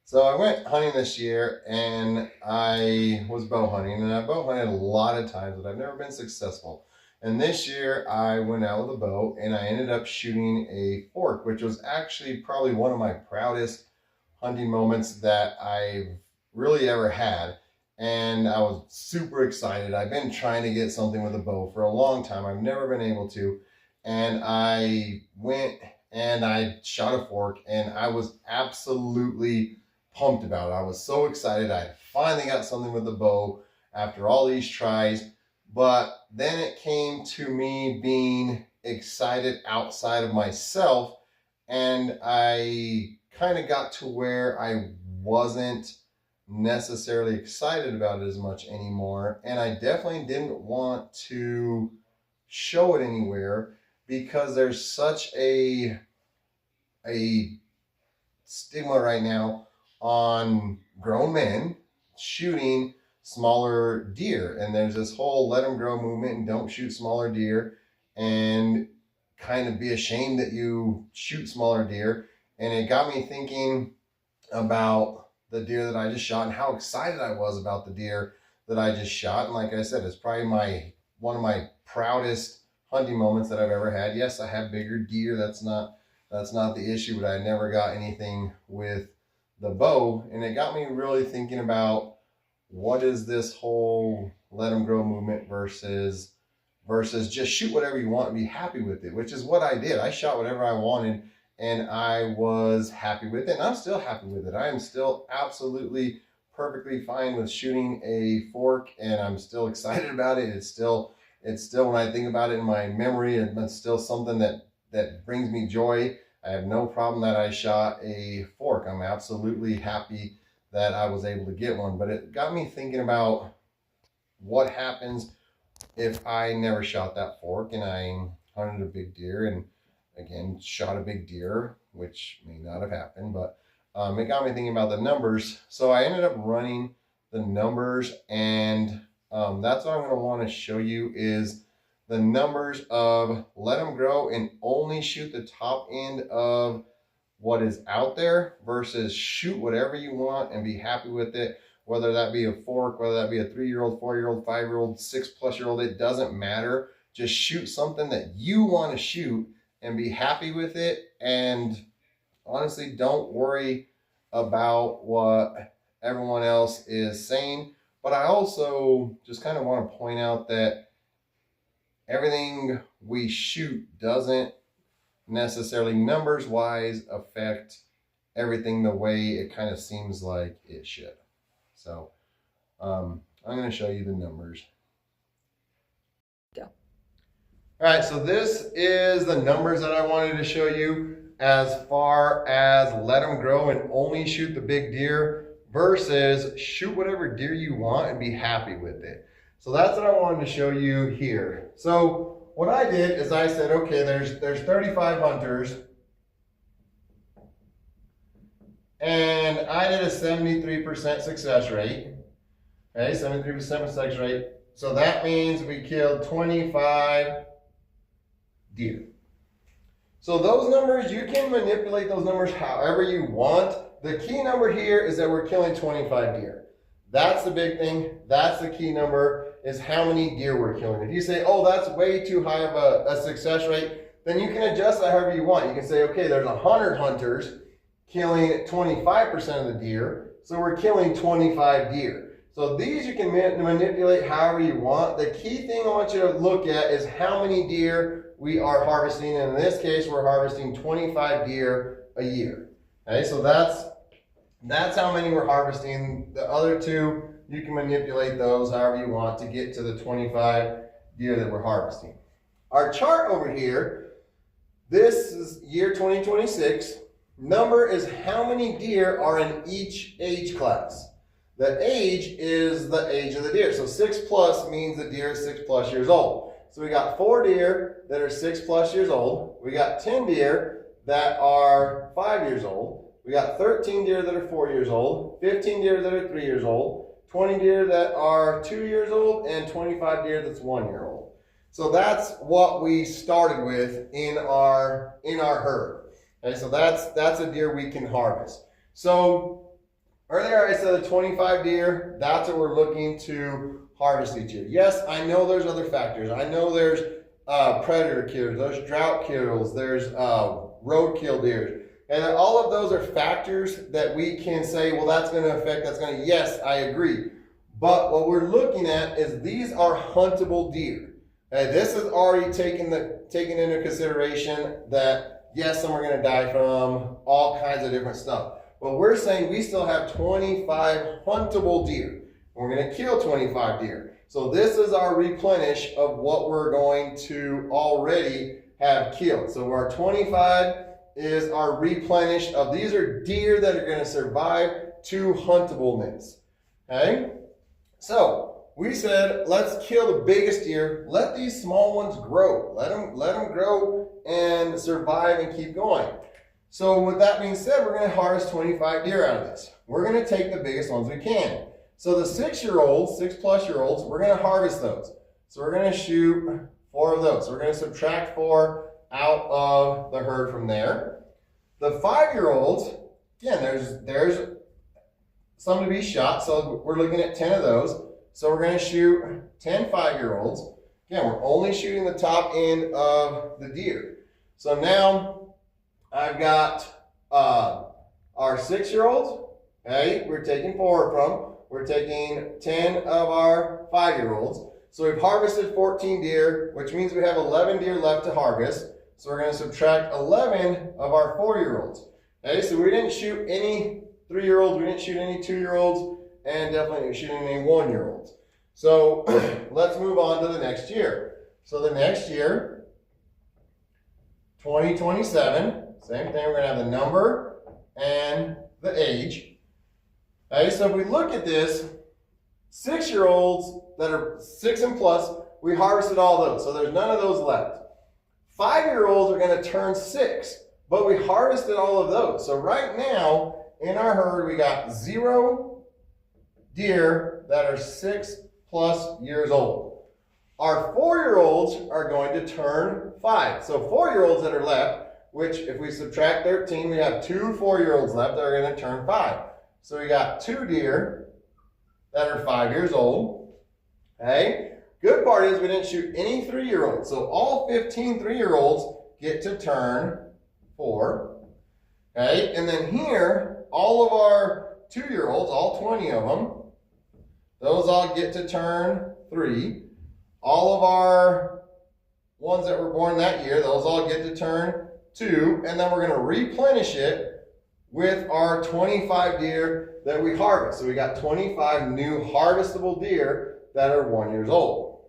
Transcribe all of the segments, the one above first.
So I went hunting this year and I was bow hunting, and I bow hunted a lot of times, but I've never been successful. And this year I went out with a bow and I ended up shooting a fork, which was actually probably one of my proudest hunting moments that I've really ever had. And I was super excited. I've been trying to get something with a bow for a long time. I've never been able to. And I went and I shot a fork and I was absolutely pumped about it. I was so excited. I finally got something with the bow after all these tries. But then it came to me being excited outside of myself, and I kind of got to where I wasn't necessarily excited about it as much anymore. And I definitely didn't want to show it anywhere because there's such a stigma right now on grown men shooting smaller deer. And there's this whole let them grow movement and don't shoot smaller deer, and kind of be ashamed that you shoot smaller deer. And it got me thinking about the deer that I just shot and how excited I was about the deer that I just shot. And like I said, it's probably one of my proudest hunting moments that I've ever had. Yes, I have bigger deer. That's not the issue, but I never got anything with the bow. And it got me really thinking about what is this whole let them grow movement versus just shoot whatever you want and be happy with it, which is what I did. I shot whatever I wanted and I was happy with it, and I'm still happy with it. I am still absolutely perfectly fine with shooting a fork, and I'm still excited about it. It's still when I think about it in my memory, it's still something that brings me joy. I have no problem that I shot a fork. I'm absolutely happy that I was able to get one. But it got me thinking about what happens if I never shot that fork and I hunted a big deer and again shot a big deer, which may not have happened, but it got me thinking about the numbers. So I ended up running the numbers, and that's what I'm going to want to show you is the numbers of let them grow and only shoot the top end of what is out there versus shoot whatever you want and be happy with it, whether that be a fork, whether that be a 3-year-old, 4-year-old, 5-year-old, 6+-year-old, it doesn't matter. Just shoot something that you want to shoot and be happy with it. And honestly, don't worry about what everyone else is saying. But I also just kind of want to point out that everything we shoot doesn't necessarily numbers wise affect everything the way it kind of seems like it should. So I'm going to show you the numbers. Go. All right, so this is the numbers that I wanted to show you as far as let them grow and only shoot the big deer versus shoot whatever deer you want and be happy with it. So that's what I wanted to show you here. So what I did is I said, okay, there's 35 hunters, and I did a 73% success rate. Okay, 73% success rate. So that means we killed 25 deer. So those numbers, you can manipulate those numbers however you want. The key number here is that we're killing 25 deer. That's the big thing. That's the key number, is how many deer we're killing. If you say, oh, that's way too high of a success rate, then you can adjust that however you want. You can say, okay, there's 100 hunters killing 25% of the deer, so we're killing 25 deer. So these you can manipulate however you want. The key thing I want you to look at is how many deer we are harvesting. And in this case, we're harvesting 25 deer a year. Okay, so that's how many we're harvesting. The other two, you can manipulate those however you want to get to the 25 deer that we're harvesting. Our chart over here, this is year 2026. Number is how many deer are in each age class. The age is the age of the deer. So 6+ means the deer is 6+ years old. So we got 4 deer that are 6+ years old. We got 10 deer that are 5 years old. We got 13 deer that are 4 years old, 15 deer that are 3 years old, 20 deer that are 2 years old, and 25 deer that's 1 year old. So that's what we started with in our herd. Okay, so that's a deer we can harvest. So Earlier I said the 25 deer, that's what we're looking to harvest each year. Yes, I know there's other factors. I know there's predator kills, there's drought kills, there's roadkill deer. And all of those are factors that we can say, well, that's going to affect, yes, I agree. But what we're looking at is these are huntable deer. This is already taken into consideration that, yes, some are going to die from all kinds of different stuff. But we're saying we still have 25 huntable deer. We're going to kill 25 deer. So this is our replenish of what we're going to already have killed. So our 25 is our replenish of, these are deer that are going to survive to huntableness. Okay? So we said, let's kill the biggest deer. Let these small ones grow. Let them grow and survive and keep going. So with that being said, we're going to harvest 25 deer out of this. We're going to take the biggest ones we can. So the 6-year-olds, 6+-year-olds, we're going to harvest those. So we're going to shoot 4 of those. So we're going to subtract 4 out of the herd from there. The 5-year-olds, again, there's some to be shot, so we're looking at 10 of those. So we're going to shoot 10 5-year-olds. Again, we're only shooting the top end of the deer. So now I've got our 6-year-olds. Okay, we're taking 4 from. We're taking 10 of our 5-year-olds. So we've harvested 14 deer, which means we have 11 deer left to harvest. So we're going to subtract 11 of our 4-year-olds. Okay, so we didn't shoot any 3-year-olds, we didn't shoot any 2-year-olds, and definitely didn't shoot any 1-year-olds. So let's move on to the next year. So the next year, 2027, same thing, we're going to have the number and the age. Okay, so if we look at this, 6-year-olds that are 6 and plus, we harvested all those, so there's none of those left. 5-year-olds are going to turn 6, but we harvested all of those. So right now, in our herd, we got 0 deer that are 6+ years old. Our 4-year-olds are going to turn 5. So 4-year-olds that are left, which if we subtract 13, we have 2 4-year-olds left that are going to turn 5. So we got 2 deer that are 5 years old. Okay. Good part is we didn't shoot any 3-year-olds. So all 15 3-year-olds get to turn 4. Okay. And then here, all of our 2-year-olds, all 20 of them, those all get to turn 3. All of our ones that were born that year, those all get to turn 2. And then we're going to replenish it with our 25 deer that we harvest. So we got 25 new harvestable deer that are 1 year old.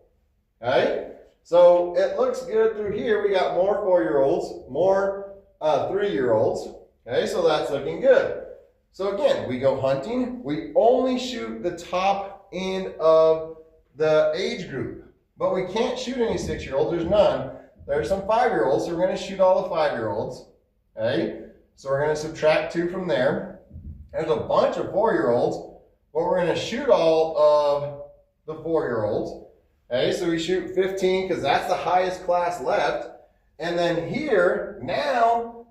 Okay? So it looks good through here. We got more 4-year-olds, more 3-year-olds. Okay, so that's looking good. So again, we go hunting. We only shoot the top end of the age group, but we can't shoot any 6-year-olds. There's none. There's some 5-year-olds, so we're going to shoot all the 5-year-olds. Okay, so we're going to subtract 2 from there. There's a bunch of 4-year-olds, but we're going to shoot all of the 4-year-olds. Okay, so we shoot 15 because that's the highest class left. And then here, now,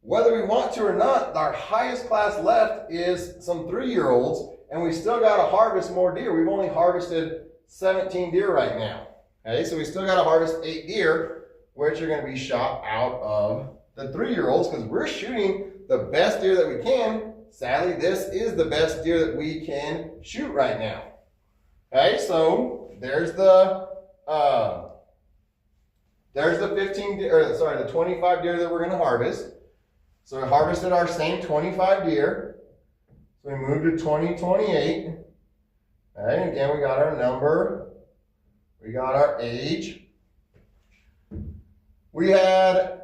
whether we want to or not, our highest class left is some 3-year-olds, and we still got to harvest more deer. We've only harvested 17 deer right now. Okay, so we still got to harvest 8 deer, which are going to be shot out of the 3-year-olds because we're shooting the best deer that we can. Sadly, this is the best deer that we can shoot right now. Okay, so there's the 15 deer, or sorry, the 25 deer that we're going to harvest. So we harvested our same 25 deer. So we moved to 2028. Okay, again, we got our number. We got our age. We had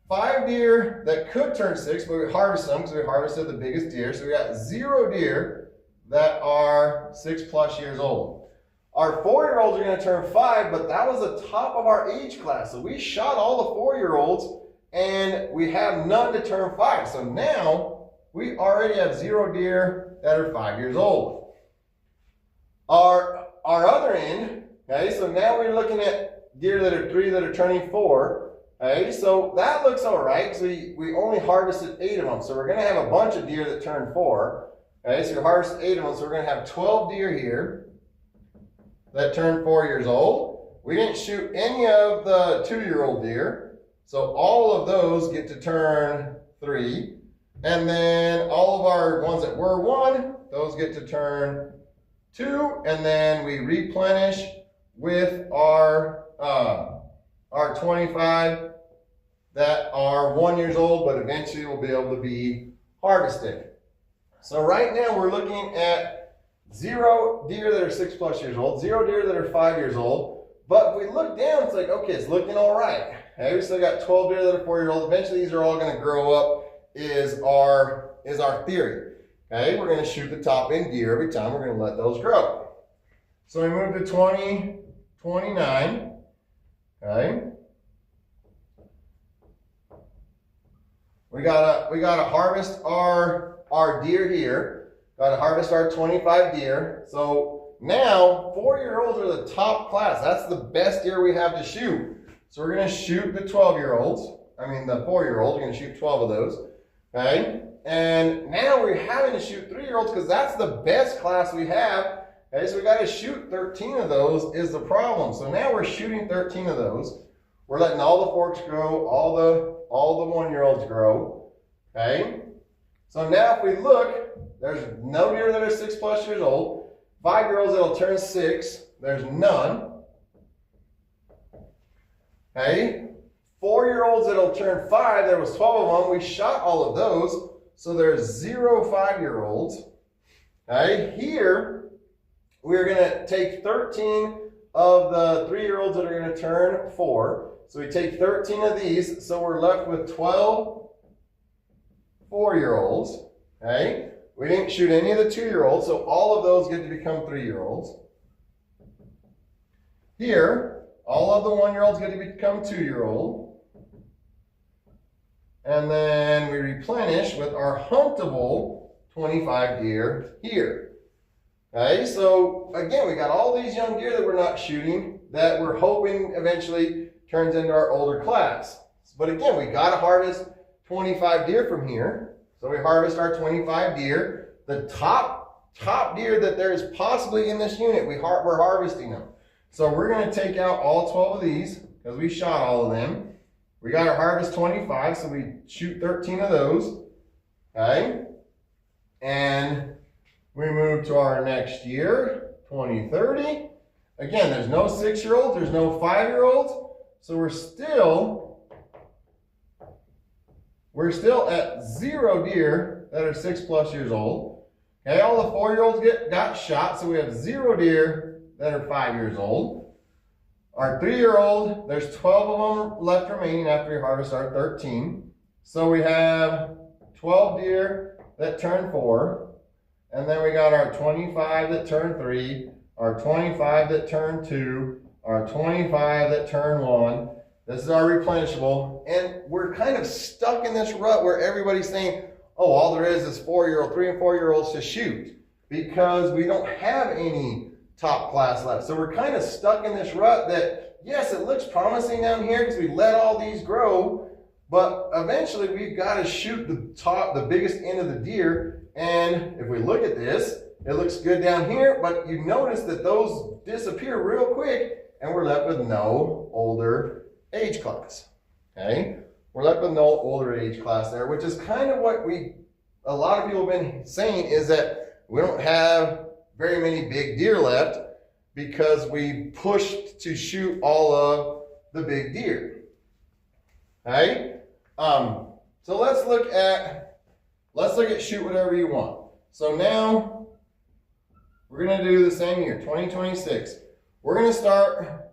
5 deer that could turn 6, but we harvested them because we harvested the biggest deer. So we got 0 deer that are 6+ years old. Our 4-year-olds are going to turn 5, but that was the top of our age class. So we shot all the 4-year-olds and we have none to turn 5. So now we already have 0 deer that are 5 years old. Our other end, okay, so now we're looking at deer that are 3 that are turning 4. Okay, so that looks all right because we only harvested 8 of them. So we're going to have a bunch of deer that turn 4. Okay, so we harvest 8 of them, so we're going to have 12 deer here that turned 4 years old. We didn't shoot any of the 2-year-old deer, so all of those get to turn 3. And then all of our ones that were 1, those get to turn 2, and then we replenish with our 25 that are 1 year old, but eventually will be able to be harvested. So right now we're looking at 0 deer that are 6+ years old, 0 deer that are 5 years old. But if we look down, it's like, okay, it's looking all right. Okay, we still got 12 deer that are 4 years old. Eventually these are all going to grow up is our theory. Okay, we're going to shoot the top end deer every time. We're going to let those grow. So we move to 2029. Okay. We gotta harvest our deer here. Gotta harvest our 25 deer. So now 4-year-olds are the top class. That's the best deer we have to shoot. So we're gonna shoot the 12-year-olds. I mean the 4-year-olds. We're gonna shoot 12 of those. Okay. And now we're having to shoot 3-year-olds because that's the best class we have. Okay, so we got to shoot 13 of those is the problem. So now we're shooting 13 of those. We're letting all the forks grow, all the 1-year-olds grow. Okay. So now if we look, there's no deer that are 6+ years old. 5-year-olds that'll turn 6, there's none. Okay. 4-year-olds that'll turn 5, there was 12 of them. We shot all of those. So there's 0 5-year-olds. Okay. Here, we're going to take 13 of the 3-year-olds that are going to turn 4. So we take 13 of these, so we're left with 12 4-year-olds. Okay? We didn't shoot any of the 2-year-olds, so all of those get to become 3-year-olds. Here, all of the 1-year-olds get to become 2-year-old. And then we replenish with our huntable 25 deer here. Okay, so again, we got all these young deer that we're not shooting that we're hoping eventually turns into our older class. But again, we got to harvest 25 deer from here. So we harvest our 25 deer. The top deer that there is possibly in this unit, we're harvesting them. So we're going to take out all 12 of these because we shot all of them. We got to harvest 25, so we shoot 13 of those. Okay, and we move to our next year, 2030. Again, there's no 6-year-olds, there's no 5-year-olds. So we're still at 0 deer that are 6+ years old. Okay, all the 4-year-olds got shot, so we have 0 deer that are 5 years old. Our 3-year-old, there's 12 of them left remaining after we harvest our 13. So we have 12 deer that turn 4. And then we got our 25 that turn 3, our 25 that turn 2, our 25 that turn 1. This is our replenishable. And we're kind of stuck in this rut where everybody's saying, oh, all there is 4-year-old, 3 and 4-year-olds to shoot because we don't have any top class left. So we're kind of stuck in this rut that, yes, it looks promising down here because we let all these grow, but eventually we've got to shoot the biggest end of the deer. And if we look at this, it looks good down here, but you notice that those disappear real quick and we're left with no older age class. Okay? We're left with no older age class there, which is kind of what a lot of people have been saying is that we don't have very many big deer left because we pushed to shoot all of the big deer. Okay? So let's look at shoot whatever you want. So now we're going to do the same year, 2026. We're going to start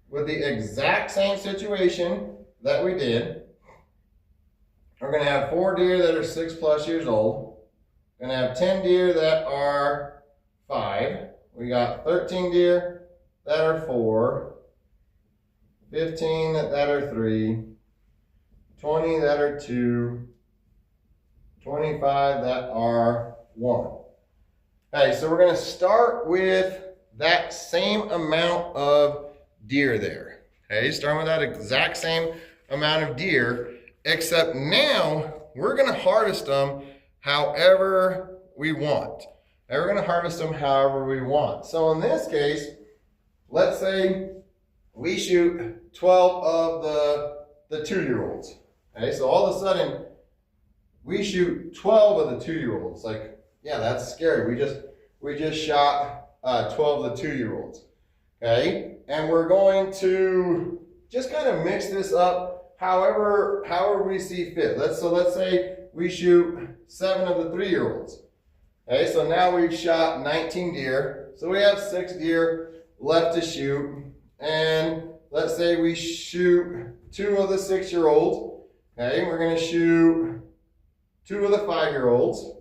with the exact same situation that we did. We're going to have 4 deer that are 6+ years old. We're going to have 10 deer that are 5. We got 13 deer that are 4, 15 that are 3, 20 that are 2, 25 that are 1. Okay, so we're going to start with that same amount of deer there. Okay, starting with that exact same amount of deer, except now we're going to harvest them however we want. And we're going to harvest them however we want. So in this case, let's say we shoot 12 of the 2-year-olds. Okay, so all of a sudden, we shoot 12 of the 2-year-olds. Like, yeah, that's scary. We just shot 12 of the 2-year-olds. Okay, and we're going to just kind of mix this up however we see fit. Let's say we shoot 7 of the 3-year-olds. Okay, so now we've shot 19 deer. So we have 6 deer left to shoot. And let's say we shoot 2 of the 6-year-olds. Okay, we're going to shoot 2 of the 5-year-olds.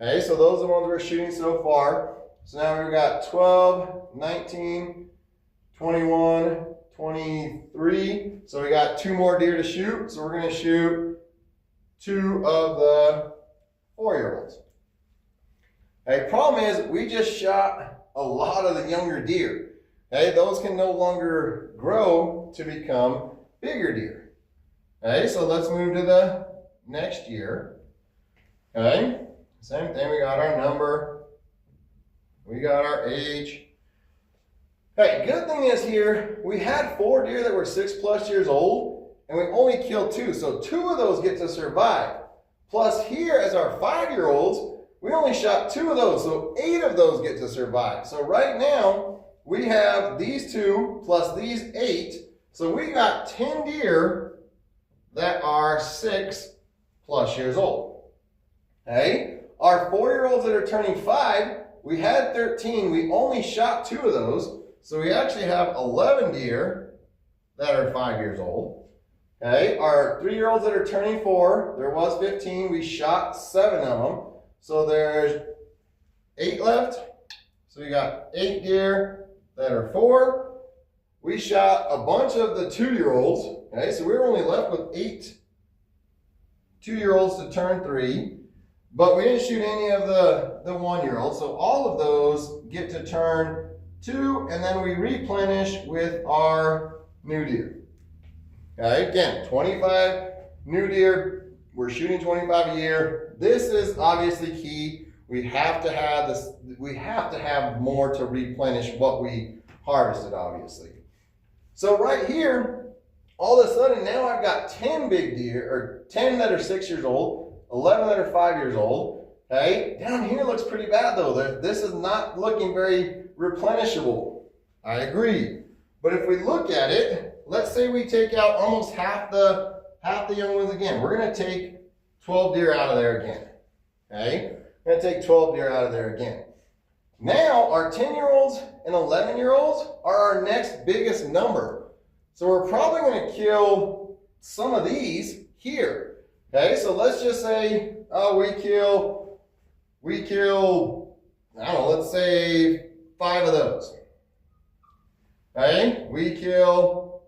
Okay, so those are the ones we're shooting so far. So now we've got 12, 19, 21, 23. So we got 2 more deer to shoot. So we're going to shoot 2 of the 4-year-olds. Okay, problem is we just shot a lot of the younger deer. Okay, those can no longer grow to become bigger deer. Okay, so let's move to the next year. Okay, same thing, we got our number, we got our age. Hey, good thing is here, we had 4 deer that were 6+ years old, and we only killed 2, so 2 of those get to survive. Plus here, as our 5-year-olds, we only shot 2 of those, so 8 of those get to survive. So right now, we have these 2 plus these 8, so we got 10 deer that are 6+ years old. Okay, our 4-year-olds that are turning 5, we had 13, we only shot 2 of those, so we actually have 11 deer that are 5 years old. Okay, our 3-year-olds that are turning 4, there was 15, we shot 7 of them. So there's 8 left. So we got 8 deer that are 4. We shot a bunch of the 2-year-olds. Okay, so we were only left with 8 2-year-olds to turn 3. But we didn't shoot any of the 1-year-olds. So all of those get to turn 2, and then we replenish with our new deer. Okay, again, 25 new deer. We're shooting 25 a year. This is obviously key. We have to have this. We have to have more to replenish what we harvested, obviously. So right here, all of a sudden now I've got 10 big deer, or 10 that are 6 years old, 11 that are 5 years old. Okay, down here looks pretty bad though. This is not looking very replenishable. I agree. But if we look at it, let's say we take out almost half the young ones again. We're going to take 12 deer out of there again. Okay? We're going to take 12 deer out of there again. Now, our 10-year-olds and 11-year-olds are our next biggest number. So we're probably going to kill some of these here. Okay? So let's just say, we kill, I don't know, let's say 5 of those. Okay? We kill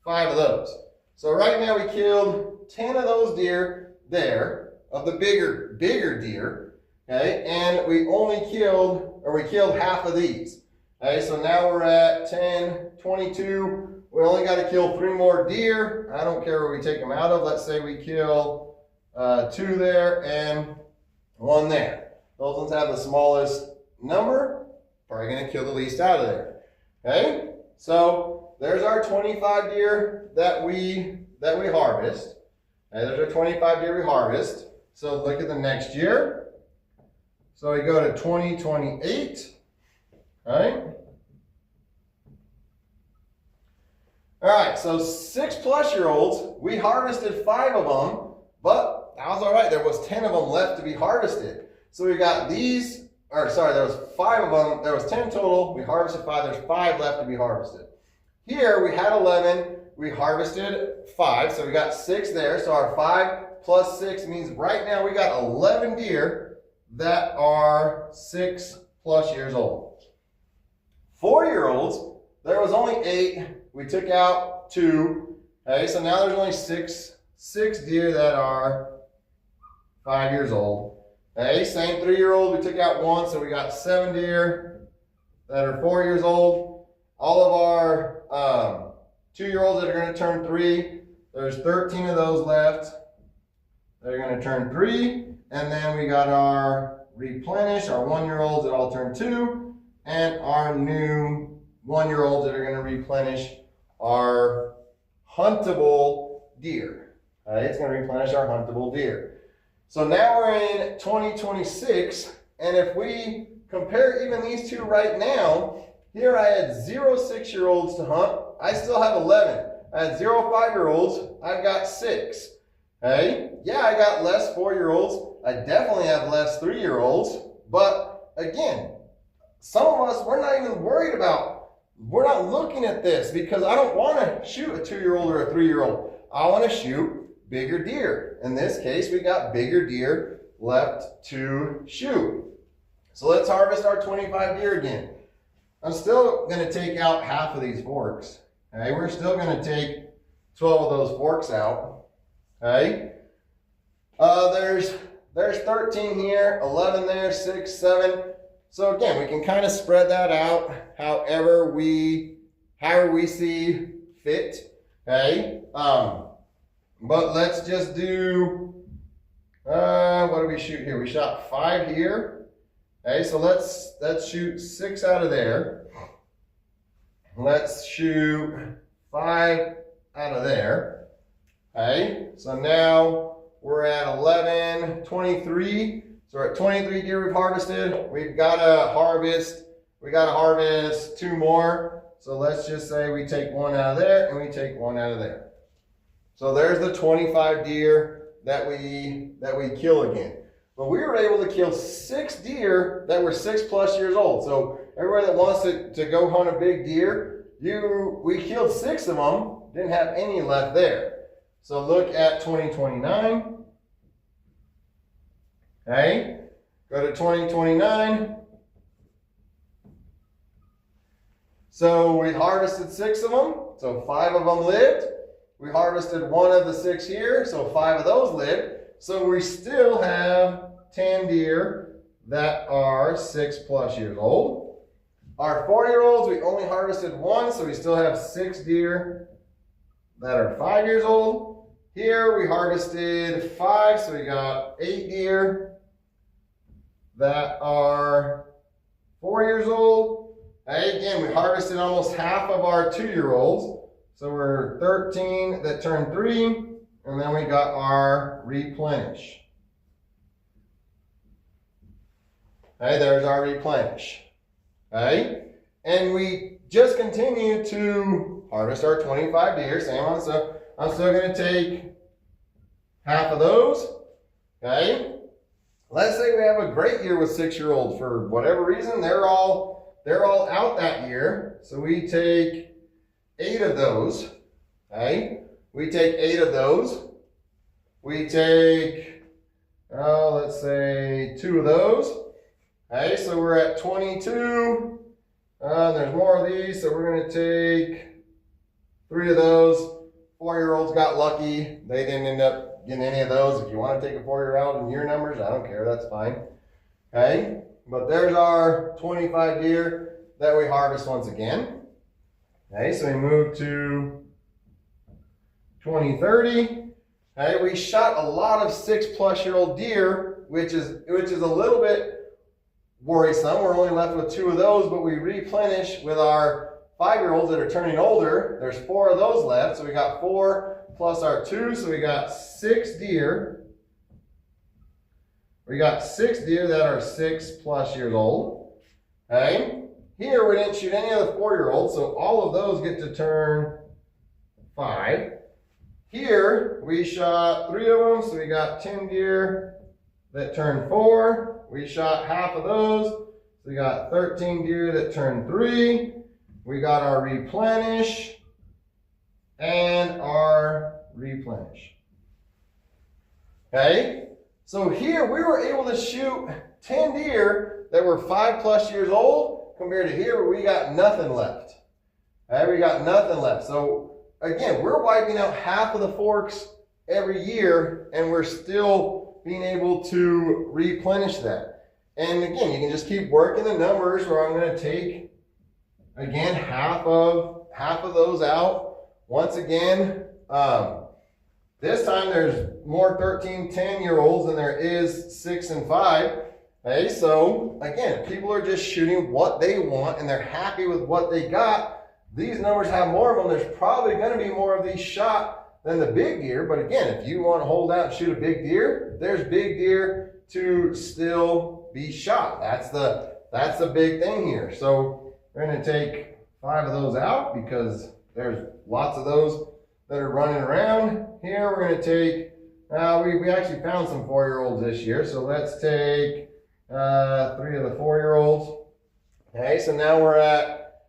5 of those. So right now we killed 10 of those deer there, of the bigger deer, okay? And we killed half of these. Okay, so now we're at 10, 22. We only got to kill 3 more deer. I don't care where we take them out of. Let's say we kill 2 there and 1 there. Those ones have the smallest number. Probably going to kill the least out of there. Okay, so there's our 25 deer that we harvest. And there's our 25 deer we harvest. So look at the next year. So we go to 2028. All right. All right, so 6+ year olds, we harvested 5 of them, but that was all right. There was 10 of them left to be harvested. So we got these, or sorry, there was 5 of them. There was 10 total. We harvested 5. There's 5 left to be harvested. Here we had 11. We harvested 5, so we got 6 there. So our 5 plus 6 means right now we got 11 deer that are 6+ years old. 4-year-olds, there was only 8. We took out 2. Okay, so now there's only 6 deer that are 5 years old. Okay, same 3-year-old, we took out 1, so we got 7 deer that are 4 years old. All of our 2-year-olds that are going to turn 3, there's 13 of those left. They're going to turn 3. And then we got our replenish, our 1-year-olds that all turn 2, and our new 1-year-olds that are going to replenish our huntable deer. All right, it's going to replenish our huntable deer. So now we're in 2026, and if we compare even these two right now, here I had 0 6-year-olds to hunt. I still have 11. I had 0 5-year-olds. I've got 6. Hey, yeah, I got less 4-year-olds. I definitely have less 3-year-olds. But again, some of us, we're not even worried about, we're not looking at this because I don't want to shoot a 2-year-old or a 3-year-old. I want to shoot bigger deer. In this case, we got bigger deer left to shoot. So let's harvest our 25 deer again. I'm still going to take out half of these forks. Okay, we're still going to take 12 of those forks out. Okay, there's 13 here, 11 there, 6, 7. So again, we can kind of spread that out however we see fit. Okay, but let's just do what do we shoot here? We shot 5 here. Okay, so let's shoot 6 out of there. Let's shoot 5 out of there. Okay, so now we're at 11, 23. So we're at 23 deer we've harvested. We've got to harvest 2 more. So let's just say we take 1 out of there and we take 1 out of there. So there's the 25 deer that we kill again. But we were able to kill 6 deer that were 6+ years old. So everybody that wants to go hunt a big deer, we killed 6 of them, didn't have any left there. So look at 2029. Okay, go to 2029. So we harvested 6 of them, so 5 of them lived. We harvested 1 of the 6 here, so 5 of those lived. So we still have 10 deer that are 6+ years old. Our 4-year-olds, we only harvested 1, so we still have 6 deer that are 5 years old. Here we harvested 5, so we got 8 deer that are 4 years old. Again, we harvested almost half of our 2-year-olds. So we're 13 that turned 3, and then we got our replenish. Okay, there's our replenish. Okay, and we just continue to harvest our 25 deer. Same one, so I'm still going to take half of those. Okay, let's say we have a great year with 6-year-olds for whatever reason. They're all out that year. So we take 8 of those. Okay, we take 8 of those. We take, let's say 2 of those. Okay, so we're at 22. There's more of these, so we're going to take 3 of those. 4-year-olds got lucky. They didn't end up getting any of those. If you want to take a 4-year-old in your numbers, I don't care. That's fine. Okay, but there's our 25 deer that we harvest once again. Okay, so we move to 2030. Okay, we shot a lot of 6+ year old deer, which is a little bit worrisome. We're only left with 2 of those, but we replenish with our 5-year-olds that are turning older. There's 4 of those left, so we got 4 plus our 2, so we got 6 deer. We got 6 deer that are 6+ years old. Okay, here we didn't shoot any of the 4-year-olds, so all of those get to turn 5. Here we shot 3 of them, so we got 10 deer that turned 4. We shot half of those, so we got 13 deer that turned 3. We got our replenish and our replenish. Okay, so here we were able to shoot 10 deer that were 5+ years old compared to here where we got nothing left. Okay, we got nothing left. So again, we're wiping out half of the forks every year, and we're still being able to replenish that. And again, you can just keep working the numbers where I'm going to take, again, half of those out. Once again, This time there's more 13, 10-year-olds than there is 6 and 5. Okay, so again, people are just shooting what they want and they're happy with what they got. These numbers have more of them. There's probably going to be more of these shot than the big deer. But again, if you want to hold out and shoot a big deer, there's big deer to still be shot. That's the big thing here. So we're going to take 5 of those out because there's lots of those that are running around. Here we're going to take, we actually found some 4-year-olds this year. So let's take 3 of the 4-year-olds. Okay, so now we're at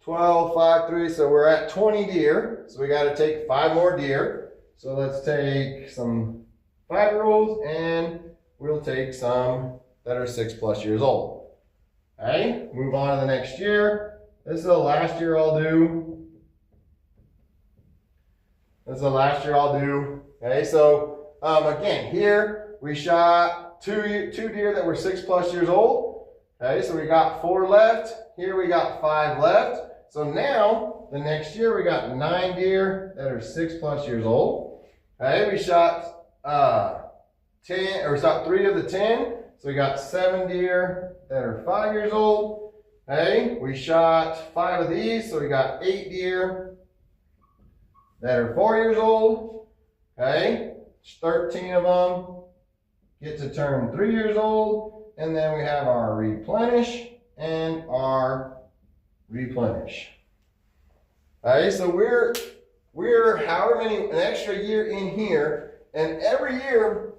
12, 5, 3. So we're at 20 deer. So we got to take 5 more deer. So let's take some 5-year-olds and we'll take some that are 6+ years old. Okay, move on to the next year. This is the last year I'll do. Okay, so again, here we shot two deer that were 6+ years old. Okay, so we got 4 left. Here we got 5 left. So now the next year we got 9 deer that are 6+ years old. Okay, we shot 3 of the 10. So we got 7 deer that are 5 years old. Okay, we shot 5 of these, so we got 8 deer that are 4 years old. Okay, 13 of them get to turn 3 years old. And then we have our replenish and our replenish. Okay, so we're however many, an extra year in here, and every year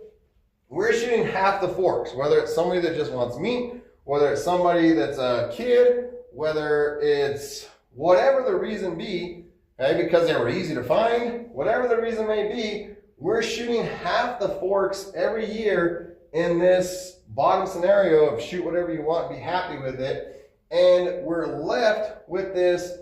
we're shooting half the forks, whether it's somebody that just wants meat, whether it's somebody that's a kid, whether it's whatever the reason be. Okay, because they were easy to find, whatever the reason may be, we're shooting half the forks every year in this bottom scenario of shoot whatever you want, be happy with it. And we're left with this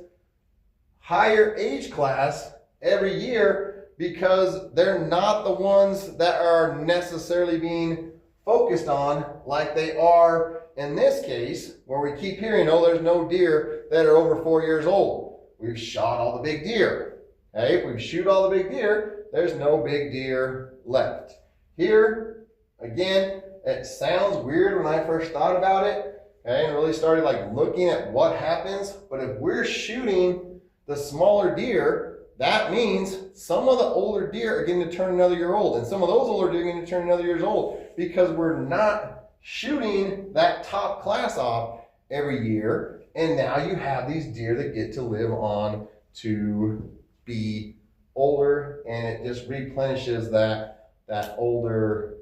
higher age class every year because they're not the ones that are necessarily being focused on like they are in this case, where we keep hearing, oh, there's no deer that are over 4 years old. We've shot all the big deer. Okay, if we shoot all the big deer, there's no big deer left. Here, again, it sounds weird when I first thought about it, okay, and really started like looking at what happens. But if we're shooting the smaller deer, that means some of the older deer are getting to turn another year old, and some of those older deer are getting to turn another year old because we're not shooting that top class off every year. And now you have these deer that get to live on to be older, and it just replenishes that older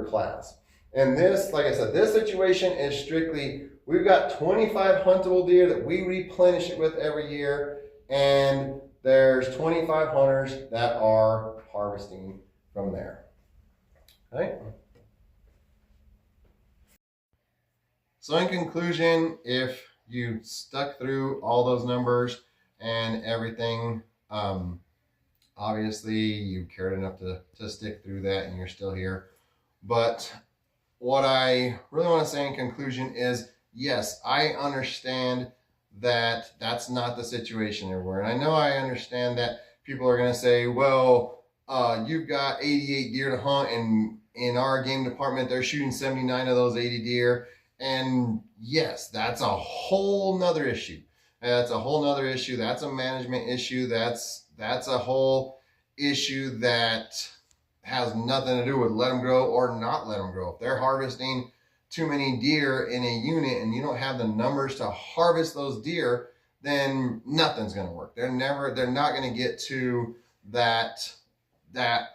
class. And this, like I said, this situation is strictly, we've got 25 huntable deer that we replenish it with every year, and there's 25 hunters that are harvesting from there. Okay. So in conclusion, if you stuck through all those numbers and everything, obviously you cared enough to stick through that and you're still here. But what I really want to say in conclusion is, yes, I understand that that's not the situation everywhere. And I know I understand that people are going to say, well, you've got 88 deer to hunt, and in our game department, they're shooting 79 of those 80 deer. And yes, that's a whole nother issue. That's a whole nother issue. That's a management issue. That's a whole issue that has nothing to do with let them grow or not let them grow. If they're harvesting too many deer in a unit and you don't have the numbers to harvest those deer, then nothing's going to work. They're not going to get to that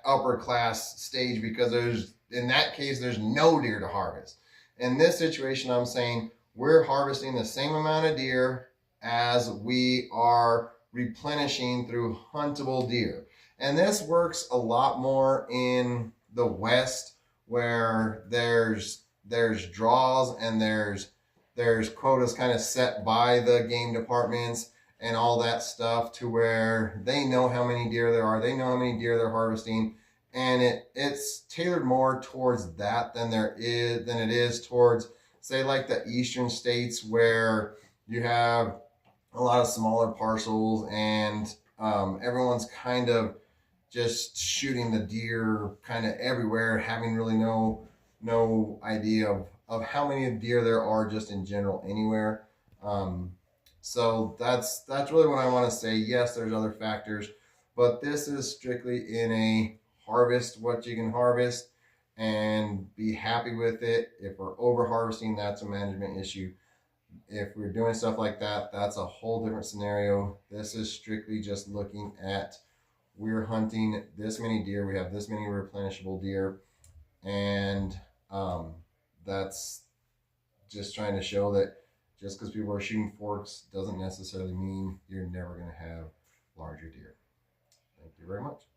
upper class stage because in that case, there's no deer to harvest. In this situation, I'm saying we're harvesting the same amount of deer as we are replenishing through huntable deer. And this works a lot more in the West, where there's draws and there's quotas kind of set by the game departments and all that stuff, to where they know how many deer there are, they know how many deer they're harvesting. And it's tailored more towards that than it is towards, say, like the eastern states, where you have a lot of smaller parcels and everyone's kind of just shooting the deer kind of everywhere, having really no idea of how many deer there are just in general anywhere. Um, so that's really what I want to say. Yes, there's other factors, but this is strictly in a harvest what you can harvest and be happy with it. If we're over harvesting, that's a management issue. If we're doing stuff like that, that's a whole different scenario. This is strictly just looking at we're hunting this many deer, we have this many replenishable deer, and um, that's just trying to show that just because people are shooting forks doesn't necessarily mean you're never going to have larger deer. Thank you very much.